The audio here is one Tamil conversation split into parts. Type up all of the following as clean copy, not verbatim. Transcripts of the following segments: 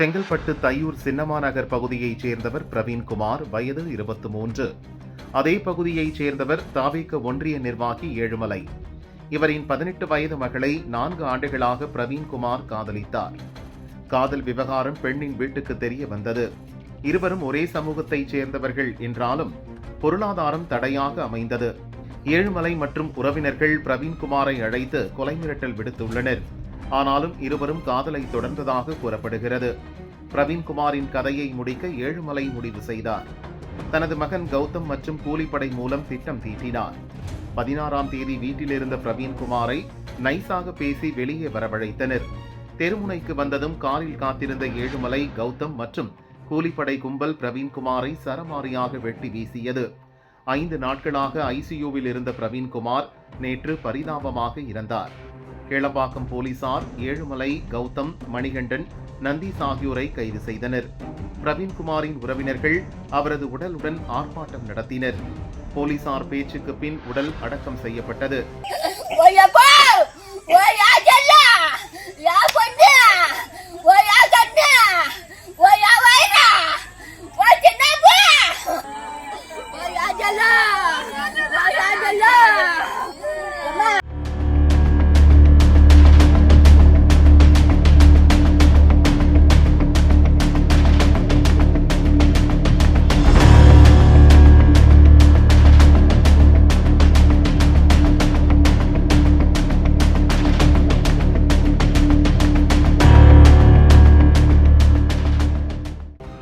செங்கல்பட்டு தையூர் சின்னமாநகர் பகுதியைச் சேர்ந்தவர் பிரவீன்குமார், வயது 23. அதே பகுதியைச் சேர்ந்தவர் தாவேக ஒன்றிய நிர்வாகி ஏழுமலை. இவரின் 18 வயது மகளை 4 ஆண்டுகளாக பிரவீன்குமார் காதலித்தார். காதல் விவகாரம் பெண்ணின் வீட்டுக்கு தெரிய வந்தது. இருவரும் ஒரே சமூகத்தைச் சேர்ந்தவர்கள் என்றாலும் பொருளாதாரம் தடையாக அமைந்தது. ஏழுமலை மற்றும் உறவினர்கள் பிரவீன்குமாரை அழைத்து கொலை மிரட்டல் விடுத்துள்ளனர். ஆனாலும் இருவரும் காதலை தொடர்ந்ததாக கூறப்படுகிறது. பிரவீன்குமாரின் கதையை முடிக்க ஏழுமலை முடிவு செய்தார். தனது மகன் கௌதம் மற்றும் கூலிப்படை மூலம் திட்டம் தீட்டினார். 16ஆம் தேதி வீட்டில் இருந்த பிரவீன்குமாரை நைசாக பேசி வெளியே வரவழைத்தனர். தெருமுனைக்கு வந்ததும் காரில் காத்திருந்த ஏழுமலை, கௌதம் மற்றும் கூலிப்படை கும்பல் பிரவீன்குமாரை சரமாரியாக வெட்டி வீசியது. 5 நாட்களாக ஐசியூவில் இருந்த பிரவீன்குமார் நேற்று பரிதாபமாக இறந்தார். கேளப்பாக்கம் போலீசார் ஏழுமலை, கௌதம், மணிகண்டன், நந்தீஸ் ஆகியோரை கைது செய்தனர். பிரவீன்குமாரின் உறவினர்கள் அவரது உடலுடன் ஆர்ப்பாட்டம் நடத்தினர். போலீசார் பேச்சுக்கு பின் உடல் அடக்கம் செய்யப்பட்டது.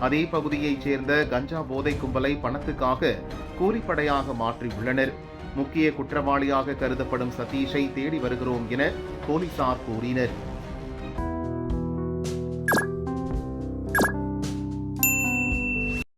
அதே பகுதியைச் சேர்ந்த கஞ்சா போதை கும்பலை பணத்துக்காக கூலிப்படையாக மாற்றியுள்ளனர். முக்கிய குற்றவாளியாக கருதப்படும் சதீஷை தேடி வருகிறோம் என போலீசார் கூறினர்.